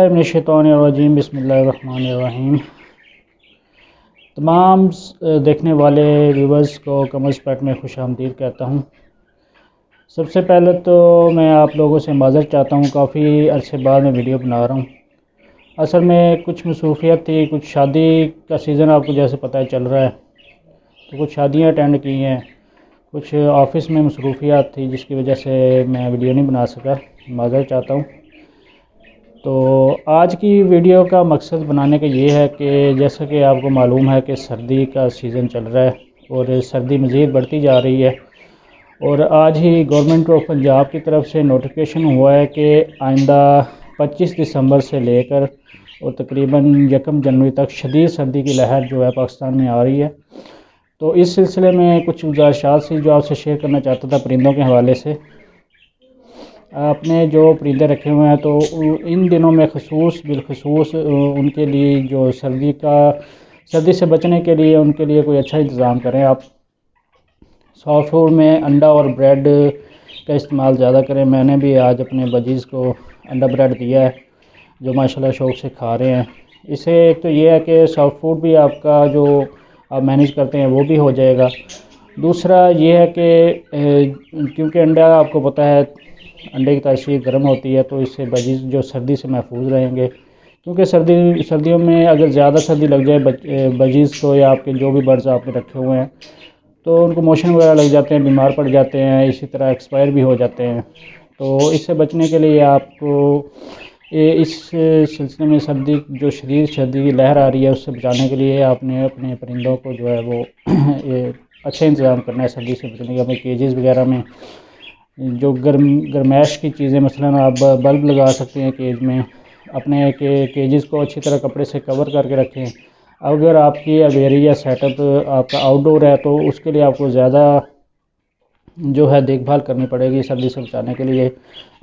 औज़ुबिल्लाहिमिनश्शैतानिर्रजीम बिस्मिल्लाहिर्रहमानिर्रहीम। तमाम देखने वाले व्यूवर्स को कमर्स पेट में खुशामदीद कहता हूँ। सबसे पहले तो मैं आप लोगों से माज़रत चाहता हूँ, काफ़ी अरसे बाद मैं वीडियो बना रहा हूँ। असल में कुछ मसरूफियत थी, कुछ शादी का सीज़न आपको जैसे पता है चल रहा है, तो कुछ शादियाँ अटेंड की हैं, कुछ ऑफ़िस में मसरूफियत थी जिसकी वजह से मैं वीडियो नहीं बना सका, माज़रत चाहता हूँ। तो आज की वीडियो का मकसद बनाने का ये है कि जैसा कि आपको मालूम है कि सर्दी का सीज़न चल रहा है और सर्दी मज़ीद बढ़ती जा रही है। और आज ही गवर्नमेंट ऑफ पंजाब की तरफ से नोटिफिकेशन हुआ है कि आइंदा 25 दिसंबर से लेकर और तकरीबन 1 जनवरी तक शदीद सर्दी की लहर जो है पाकिस्तान में आ रही है। तो इस सिलसिले में कुछ गुज़ारिशात थी जो आपसे शेयर करना चाहता था परिंदों के हवाले से। आपने जो परिंदे रखे हुए हैं तो इन दिनों में बिलखसूस उनके लिए जो सर्दी से बचने के लिए उनके लिए कोई अच्छा इंतज़ाम करें। आप सॉफ्ट फूड में अंडा और ब्रेड का इस्तेमाल ज़्यादा करें। मैंने भी आज अपने बजीज़ को अंडा ब्रेड दिया है जो माशाल्लाह शौक़ से खा रहे हैं। इससे एक तो ये है कि सॉफ्ट फूड भी आपका जो आप मैनेज करते हैं वो भी हो जाएगा। दूसरा ये है कि क्योंकि अंडा आपको पता है अंडे की तासीर गर्म होती है, तो इससे बजीज़ जो सर्दी से महफूज रहेंगे। क्योंकि सर्दियों में अगर ज़्यादा सर्दी लग जाए बजीज़ को या आपके जो भी बर्ड्स आपने रखे हुए हैं तो उनको मोशन वगैरह लग जाते हैं, बीमार पड़ जाते हैं, इसी तरह एक्सपायर भी हो जाते हैं। तो इससे बचने के लिए आपको इस सिलसिले में जो शदीद सर्दी की लहर आ रही है उससे बचाने के लिए आपने अपने परिंदों को जो है वो अच्छा इंतज़ाम करना है सर्दी से बचने के। अपने केजेस वगैरह में जो गर्मैश की चीज़ें मसलन आप बल्ब लगा सकते हैं केज में, अपने केजेस को अच्छी तरह कपड़े से कवर करके रखें। अगर आपकी एवेरी या सेटअप आपका आउटडोर है तो उसके लिए आपको ज़्यादा जो है देखभाल करनी पड़ेगी। सर्दी से बचाने के लिए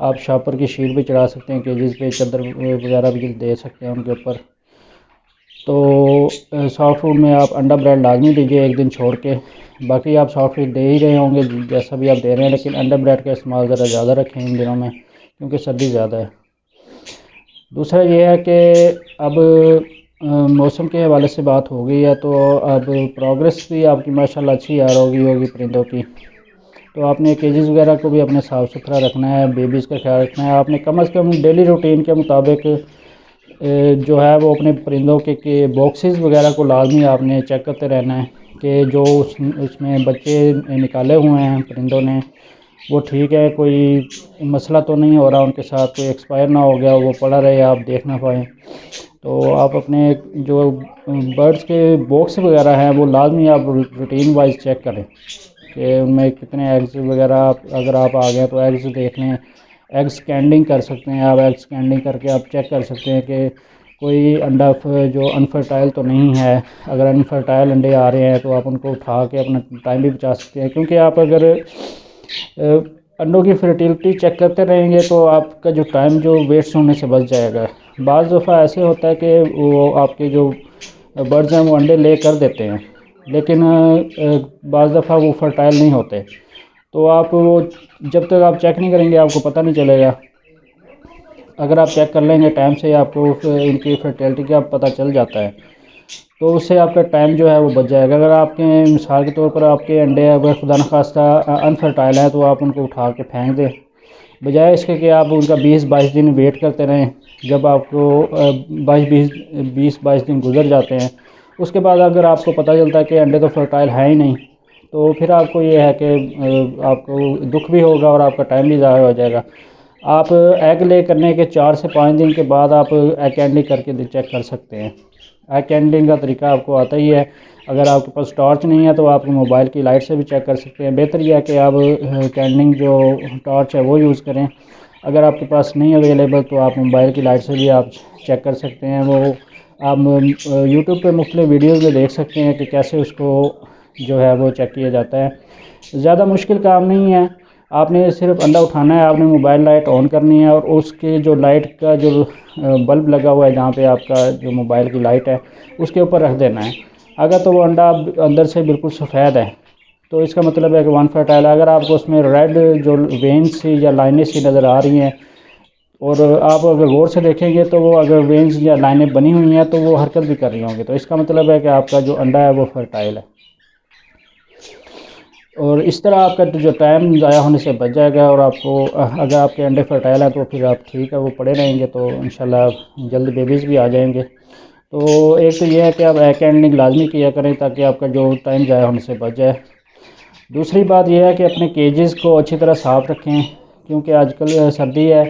आप शॉपर की शीट भी चढ़ा सकते हैं, केजेस पे चादर वगैरह भी दे सकते हैं उनके ऊपर। तो सॉफ्ट फूड में आप अंडा ब्रेड लाजमी दीजिए एक दिन छोड़ के, बाकी आप सॉफ्ट फूड दे ही रहे होंगे जैसा भी आप दे रहे हैं, लेकिन अंडा ब्रेड का इस्तेमाल ज़रा ज़्यादा रखें इन दिनों में क्योंकि सर्दी ज़्यादा है। दूसरा ये है कि अब मौसम के हवाले से बात हो गई है तो अब प्रोग्रेस भी आपकी माशाल्लाह अच्छी आ रही होगी परिंदों की। तो आपने केजेस वगैरह को भी अपने साफ़ सुथरा रखना है, बेबीज़ का ख्याल रखना है। आपने कम से कम डेली रूटीन के मुताबिक जो है वो अपने परिंदों के बॉक्सेस वगैरह को लाजमी आपने चेक करते रहना है कि जो उसमें बच्चे निकाले हुए हैं परिंदों ने वो ठीक है, कोई मसला तो नहीं हो रहा उनके साथ, कोई एक्सपायर ना हो गया वो पड़ा रहे आप देख ना पाएँ। तो आप अपने जो बर्ड्स के बॉक्स वगैरह हैं वो लाजमी आप रूटीन वाइज चेक करें कि उनमें कितने एग्स वगैरह अगर आप आ गए तो एग्स देख लें। एग स्कैनिंग कर सकते हैं आप, एग स्कैनिंग करके आप चेक कर सकते हैं कि कोई अंडा जो अनफर्टाइल तो नहीं है। अगर अनफर्टाइल अंडे आ रहे हैं तो आप उनको उठा के अपना टाइम भी बचा सकते हैं, क्योंकि आप अगर अंडों की फर्टिलिटी चेक करते रहेंगे तो आपका जो टाइम जो वेस्ट होने से बच जाएगा। बाज़ दफ़ा ऐसे होता है कि वो आपके जो बर्ड्स हैं वो अंडे ले कर देते हैं, लेकिन बाज़ दफ़ा वो फर्टाइल नहीं होते। तो आप वो जब तक आप चेक नहीं करेंगे आपको पता नहीं चलेगा। अगर आप चेक कर लेंगे टाइम से आपको उनकी फर्टिलिटी का पता चल जाता है तो उससे आपका टाइम जो है वो बच जाएगा। अगर आपके मिसाल के तौर पर आपके अंडे अगर खुदा न खास्ता अनफर्टाइल है तो आप उनको उठा के फेंक दें, बजाय इसके कि आप उनका 20-22 दिन वेट करते रहें। जब आपको 20-22 दिन गुजर जाते हैं उसके बाद अगर आपको पता चलता है कि अंडे तो फर्टाइल है ही नहीं, तो फिर आपको ये है कि आपको दुख भी होगा और आपका टाइम भी ज़ाया हो जाएगा। आप एग ले करने के 4 से 5 दिन के बाद आप एग कैंडलिंग करके चेक कर सकते हैं। एग कैंडलिंग का तरीका आपको आता ही है। अगर आपके पास टॉर्च नहीं है तो आप मोबाइल की लाइट से भी चेक कर सकते हैं। बेहतर यह है कि आप कैंडलिंग जो टॉर्च है वो यूज़ करें। अगर आपके पास नहीं अवेलेबल तो आप मोबाइल की लाइट से भी आप चेक कर सकते हैं। वो आप यूट्यूब पे मुख्तलिफ वीडियोज़ में देख सकते हैं कि कैसे उसको जो है वो चेक किया जाता है। ज़्यादा मुश्किल काम नहीं है, आपने सिर्फ अंडा उठाना है, आपने मोबाइल लाइट ऑन करनी है और उसके जो लाइट का जो बल्ब लगा हुआ है जहाँ पे आपका जो मोबाइल की लाइट है उसके ऊपर रख देना है। अगर तो वो अंडा अंदर से बिल्कुल सफ़ेद है तो इसका मतलब है कि वन फर्टाइल है। अगर आपको उसमें रेड जो वेन्स सी या लाइनें सी नज़र आ रही हैं और आप अगर गौर से देखेंगे तो वो अगर वेंस या लाइनें बनी हुई हैं तो वो हरकत भी कर रही होंगी, तो इसका मतलब है कि आपका जो अंडा है वो फर्टाइल है। और इस तरह आपका जो टाइम ज़ाया होने से बच जाएगा, और आपको अगर आपके अंडे फर्टाइल हैं तो फिर आप ठीक है वो पड़े रहेंगे, तो इंशाल्लाह जल्द बेबीज़ भी आ जाएंगे। तो एक तो ये है कि आप एग हैंडलिंग लाजमी किया करें ताकि आपका जो टाइम ज़ाया होने से बच जाए। दूसरी बात यह है कि अपने केजेस को अच्छी तरह साफ़ रखें, क्योंकि आजकल सर्दी है।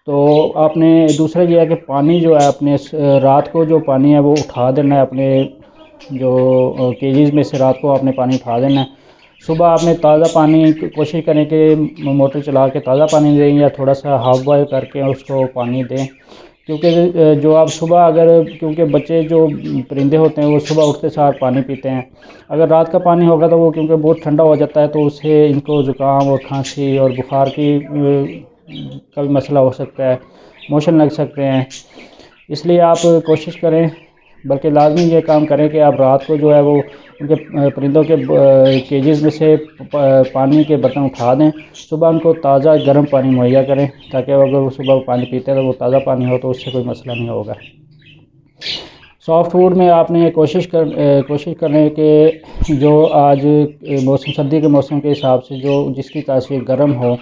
तो आपने दूसरा ये है कि पानी जो है अपने रात को जो पानी है वो उठा देना है, अपने जो केजेस में से रात को आपने पानी उठा देना है। सुबह आपने ताज़ा पानी कोशिश करें कि मोटर चला के ताज़ा पानी दें या थोड़ा सा हाफ बॉयल करके उसको पानी दें, क्योंकि जो आप सुबह अगर, क्योंकि बच्चे जो परिंदे होते हैं वो सुबह उठते सार पानी पीते हैं। अगर रात का पानी होगा तो वो क्योंकि बहुत ठंडा हो जाता है तो उससे इनको ज़ुकाम और खांसी और बुखार की का भी मसला हो सकता है, मोशन लग सकते हैं। इसलिए आप कोशिश करें, बल्कि लाजमी ये काम करें कि आप रात को जो है वो उनके परिंदों के केजेस में से पानी के बर्तन उठा दें, सुबह उनको ताज़ा गर्म पानी मुहैया करें ताकि अगर वो सुबह पानी पीते हैं तो वो ताज़ा पानी हो तो उससे कोई मसला नहीं होगा। सॉफ्ट फूड में आपने कोशिश करें कि जो आज मौसम सर्दी के मौसम के हिसाब से जो जिसकी तासीर गर्म हो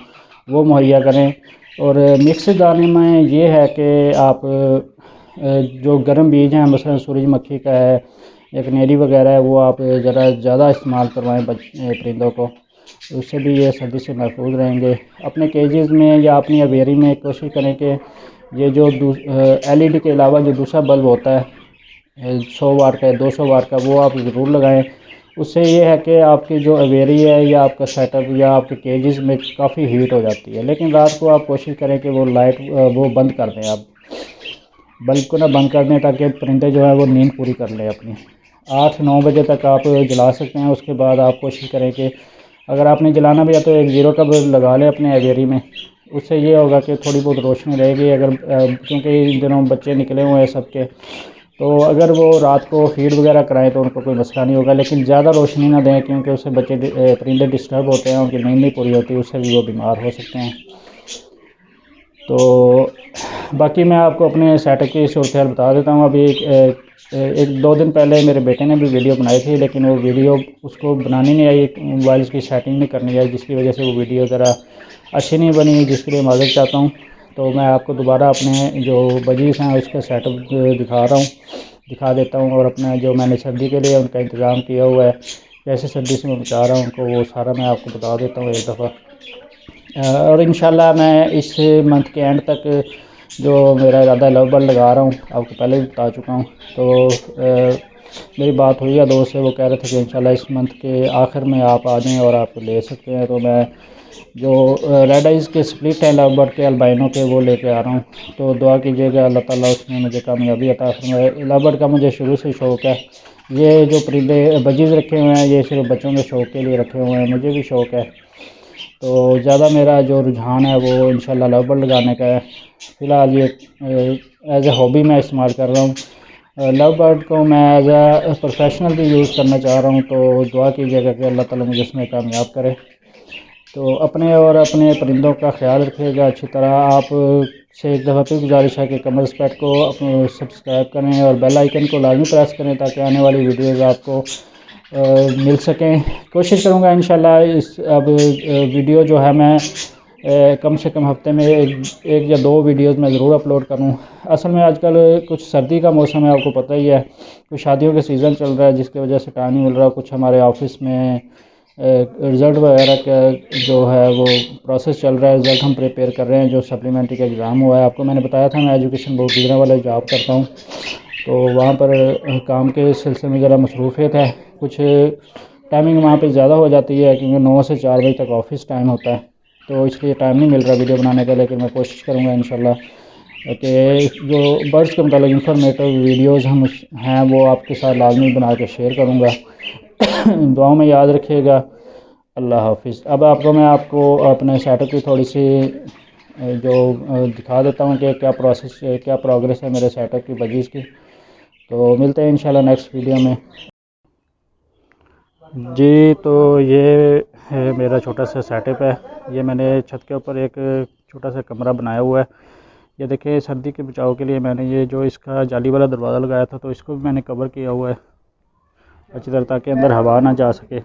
वो मुहैया करें। और मिक्स दाने में ये है कि आप जो गर्म बीज हैं मसलन सूरजमुखी का है या कनेरी वगैरह है वो आप ज़रा ज़्यादा इस्तेमाल करवाएं परिंदों को, उससे भी ये सर्दी से महफूज रहेंगे। अपने केजेस में या अपनी अवेरी में कोशिश करें कि ये जो LED के अलावा जो दूसरा बल्ब होता है 100 वाट का 200 वाट का वो आप ज़रूर लगाएं। उससे ये है कि आपकी जो अवेरी है या आपका सेटअप या आपके केजेस में काफ़ी हीट हो जाती है। लेकिन रात को आप कोशिश करें कि वो लाइट वो बंद कर दें, आप बल्ब को ना बंद कर दें ताकि परिंदे जो है वो नींद पूरी कर लें अपनी। 8-9 बजे तक आप जला सकते हैं। उसके बाद आप कोशिश करें कि अगर आपने जलाना भी है तो एक 0 का बल्ब लगा लें अपने एवेरी में। उससे ये होगा कि थोड़ी बहुत रोशनी रहेगी। अगर क्योंकि इन दिनों बच्चे निकले हुए हैं सबके, तो अगर वो रात को फीड वगैरह कराएं तो उनको कोई मसला नहीं होगा, लेकिन ज़्यादा रोशनी ना दें क्योंकि उससे बच्चे परिंदे डिस्टर्ब होते हैं, उनकी नींद नहीं पूरी होती, उससे भी वो बीमार हो सकते हैं। तो बाकी मैं आपको अपने सेटअप की सूरत हाल बता देता हूँ। अभी एक 2 दिन पहले मेरे बेटे ने भी वीडियो बनाई थी, लेकिन वो वीडियो उसको बनानी नहीं आई, मोबाइल की सेटिंग नहीं करनी आई, जिसकी वजह से वो वीडियो ज़रा अच्छी नहीं बनी, जिसके लिए माज़रत चाहता हूँ। तो मैं आपको दोबारा अपने जो बजीज़ हैं उसका सेटअप दिखा देता हूँ, और अपना जो मैंने सर्दी के लिए उनका इंतज़ाम किया हुआ है, कैसे सर्दी से मैं बचा रहा हूँ उनको, वो सारा मैं आपको बता देता हूँ एक दफ़ा। और इंशाल्लाह मैं इस मंथ के एंड तक जो मेरा इरादा लव बर्ड लगा रहा हूँ, आपको पहले भी बता चुका हूँ। तो मेरी बात हुई है दोस्त से, वो कह रहे थे कि इंशाल्लाह इस मंथ के आखिर में आप आ जाएँ और आप ले सकते हैं। तो मैं जो रेड आइज़ के स्प्लिट हैं लव बर्ड के अल्बाइनो के, वो लेके आ रहा हूँ। तो दुआ कीजिएगा अल्लाह ताला उसमें मुझे कामयाबी अता फरमाए। लव बर्ड का मुझे शुरू से शौक़ है। ये जो परिंदे बजीज़ रखे हुए हैं ये सिर्फ बच्चों के शौक़ के लिए रखे हुए हैं, मुझे भी शौक़ है। तो ज़्यादा मेरा जो रुझान है वो इंशाल्लाह लव बर्ड लगाने का है। फ़िलहाल ये एज़ ए हॉबी मैं इस्तेमाल कर रहा हूँ। लव बर्ड को मैं एज़ ए प्रोफेशनल भी यूज़ करना चाह रहा हूँ, तो दुआ कीजिएगा कि अल्लाह ताला मुझे उसमें कामयाब करे। तो अपने और अपने परिंदों का ख्याल रखिएगा अच्छी तरह। आप से एक दफ़ा फिर गुजारिश है कि कमर्स पेट को सब्सक्राइब करें और बेल आइकन को लाजमी प्रेस करें ताकि आने वाली वीडियोज़ आपको मिल सकें। कोशिश करूँगा इंशाल्लाह इस अब वीडियो जो है मैं कम से कम हफ्ते में एक या 2 वीडियोज़ मैं ज़रूर अपलोड करूँ। असल में आजकल कुछ सर्दी का मौसम है, आपको पता ही है, कुछ शादियों के सीज़न चल रहा है जिसकी वजह से टाइम नहीं मिल रहा। कुछ हमारे ऑफिस में रिज़ल्ट वगैरह का जो है वो प्रोसेस चल रहा है, रिज़ल्ट हम प्रिपेयर कर रहे हैं, जो सप्लीमेंट्री का एग्ज़ाम हुआ है। आपको मैंने बताया था मैं एजुकेशन बोर्ड गुजरांवाला जॉब करता हूँ, तो वहाँ पर काम के सिलसिले में ज़रा मसरूफ़ियत है। कुछ टाइमिंग वहाँ पे ज़्यादा हो जाती है क्योंकि 9 से 4 बजे तक ऑफिस टाइम होता है, तो इसलिए टाइम नहीं मिल रहा वीडियो बनाने का। लेकिन मैं कोशिश करूँगा इंशाल्लाह कि जो बर्ड्स के मतलब इंफॉर्मेटिव वीडियोज़ हम हैं वो आपके साथ लाजमी बना के शेयर करूँगा। दुआओं में याद रखिएगा। अल्लाह हाफिज़। अब आपको अपने सेटअप की थोड़ी सी जो दिखा देता हूँ कि क्या प्रोग्रेस है मेरे सेटअप की बजीज़ की। तो मिलते हैं इंशाल्लाह नेक्स्ट वीडियो में जी। तो ये मेरा छोटा सा सेटअप है। ये मैंने छत के ऊपर एक छोटा सा कमरा बनाया हुआ है। ये देखिए सर्दी के बचाव के लिए मैंने ये जो इसका जाली वाला दरवाज़ा लगाया था तो इसको भी मैंने कवर किया हुआ है अच्छी तरह, ताकि अंदर हवा ना जा सके।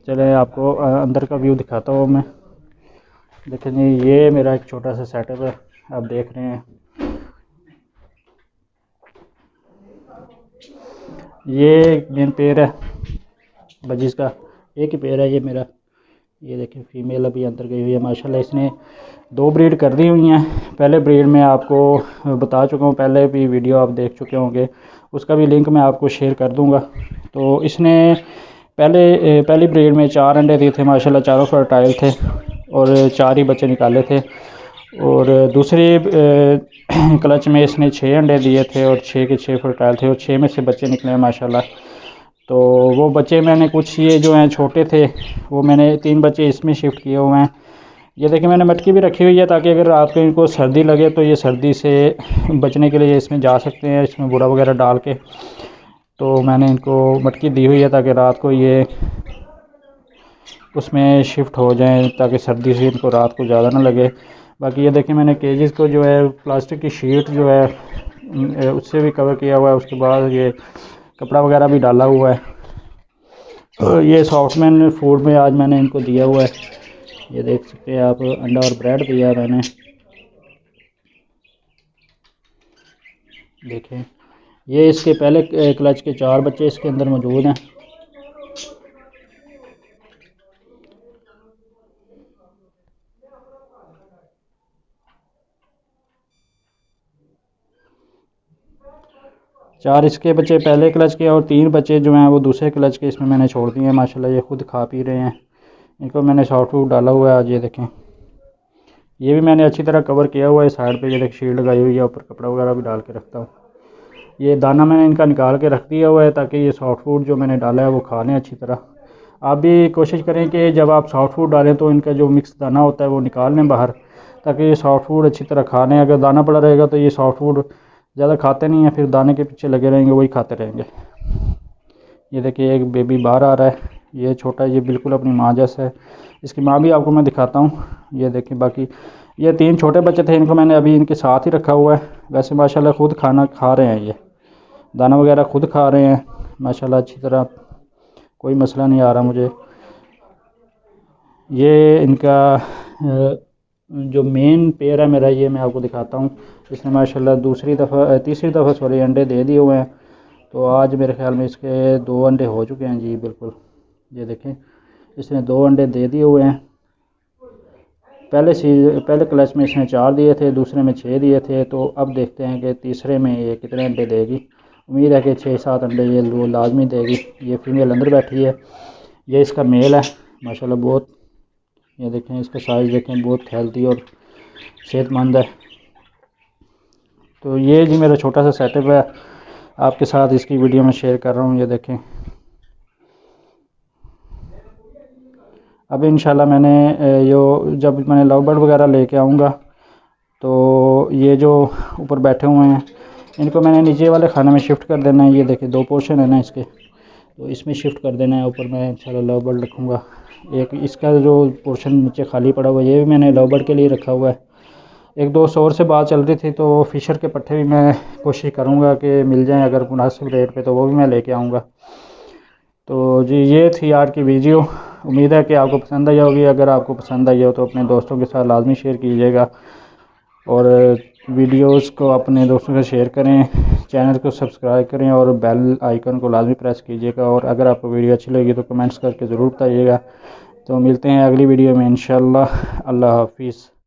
चले आपको अंदर का व्यू दिखाता हूँ मैं। देखें जी, ये मेरा एक छोटा सा सेटअप है, आप देख रहे हैं। ये मेन पेड़ है बजिस का, एक ही पेड़ है ये मेरा। ये देखें फीमेल अभी अंदर गई हुई है माशाल्लाह। इसने 2 ब्रीड कर दी हुई हैं। पहले ब्रीड में आपको बता चुका हूँ, पहले भी वीडियो आप देख चुके होंगे, उसका भी लिंक मैं आपको शेयर कर दूँगा। तो इसने पहली ब्रीड में 4 अंडे दिए थे माशाल्लाह, चारों फर्टाइल थे और 4 ही बच्चे निकाले थे। और दूसरी क्लच में इसने 6 अंडे दिए थे और 6 के 6 फर्टाइल थे और 6 में से बच्चे निकले हैं माशाल्लाह। तो वो बच्चे मैंने कुछ ये जो हैं छोटे थे वो मैंने 3 बच्चे इसमें शिफ्ट किए हुए हैं। ये देखिए मैंने मटकी भी रखी हुई है, ताकि अगर आपको इनको सर्दी लगे तो ये सर्दी से बचने के लिए इसमें जा सकते हैं, इसमें बूरा वगैरह डाल के। तो मैंने इनको मटकी दी हुई है ताकि रात को ये उसमें शिफ्ट हो जाएं, ताकि सर्दी से इनको रात को ज़्यादा ना लगे। बाकी ये देखिए मैंने केजेस को जो है प्लास्टिक की शीट जो है उससे भी कवर किया हुआ है, उसके बाद ये कपड़ा वगैरह भी डाला हुआ है। तो ये सॉफ्टमैन फूड में आज मैंने इनको दिया हुआ है, ये देख सकते हैं आप, अंडा और ब्रेड दिया है मैंने। देखें ये इसके पहले क्लच के 4 बच्चे इसके अंदर मौजूद हैं। चार इसके बच्चे पहले क्लच के और 3 बच्चे जो हैं वो दूसरे क्लच के इसमें मैंने छोड़ दिए हैं माशाल्लाह। ये खुद खा पी रहे हैं, इनको मैंने सॉफ्ट फूड डाला हुआ है आज। ये देखें ये भी मैंने अच्छी तरह कवर किया हुआ है साइड पे, ये देख शील्ड लगाई हुई है, ऊपर कपड़ा वगैरह भी डाल के रखता हूँ। ये दाना मैंने इनका निकाल के रख दिया हुआ है ताकि ये सॉफ्ट फूड जो मैंने डाला है वो खा लें अच्छी तरह। आप भी कोशिश करें कि जब आप सॉफ्ट फूड डालें तो इनका जो मिक्स दाना होता है वो निकाल लें बाहर, ताकि ये सॉफ्ट फूड अच्छी तरह खा लें। अगर दाना पड़ा रहेगा तो ये सॉफ्ट फूड ज़्यादा खाते नहीं हैं, फिर दाने के पीछे लगे रहेंगे, वही खाते रहेंगे। ये देखिए एक बेबी बाहर आ रहा है, ये छोटा, ये बिल्कुल अपनी माँ जैसा है। इसकी माँ भी आपको मैं दिखाता हूँ। ये देखिए बाकी ये 3 छोटे बच्चे थे, इनको मैंने अभी इनके साथ ही रखा हुआ है। वैसे माशाल्लाह खुद खाना खा रहे हैं, ये दाना वगैरह खुद खा रहे हैं माशाल्लाह अच्छी तरह, कोई मसला नहीं आ रहा मुझे। ये इनका जो मेन पेयर है मेरा, ये मैं आपको दिखाता हूँ। इसने माशाल्लाह तीसरी दफ़ा सॉरी अंडे दे दिए हुए हैं। तो आज मेरे ख्याल में इसके 2 अंडे हो चुके हैं जी बिल्कुल। ये देखें इसने 2 अंडे दे दिए हुए हैं। पहले क्लच में इसने 4 दिए थे, दूसरे में 6 दिए थे। तो अब देखते हैं कि तीसरे में ये कितने अंडे देगी। उम्मीद है कि 6-7 अंडे ये लाजमी देगी। ये फीमेल अंदर बैठी है, ये इसका मेल है माशाल्लाह बहुत। ये देखें इसका साइज़ देखें, बहुत हेल्दी और सेहतमंद है। तो ये जी मेरा छोटा सा सेटअप है, आपके साथ इसकी वीडियो में शेयर कर रहा हूँ। ये देखें अब इंशाल्लाह मैंने जब मैंने लव बर्ड वगैरह लेके आऊँगा तो ये जो ऊपर बैठे हुए हैं इनको मैंने नीचे वाले खाने में शिफ्ट कर देना है। ये देखिए 2 पोर्शन है ना इसके, तो इसमें शिफ्ट कर देना है। ऊपर मैं इंशाल्लाह लव बर्ड रखूँगा। एक इसका जो पोर्शन नीचे खाली पड़ा हुआ है ये भी मैंने लव बर्ड के लिए रखा हुआ है। एक दोस्त और से बात चल रही थी, तो फ़िशर के पट्टे भी मैं कोशिश करूँगा कि मिल जाएँ अगर मुनासिब रेट पे, तो वो भी मैं लेके आऊँगा। तो जी ये थी आज की वीडियो, उम्मीद है कि आपको पसंद आई होगी। अगर आपको पसंद आई हो तो अपने दोस्तों के साथ लाजमी शेयर कीजिएगा और वीडियोस को अपने दोस्तों के साथ शेयर करें, चैनल को सब्सक्राइब करें और बेल आइकन को लाजमी प्रेस कीजिएगा। और अगर आपको वीडियो अच्छी लगी तो कमेंट्स करके ज़रूर बताइएगा। तो मिलते हैं अगली वीडियो में इंशाल्लाह। अल्लाह हाफिज़।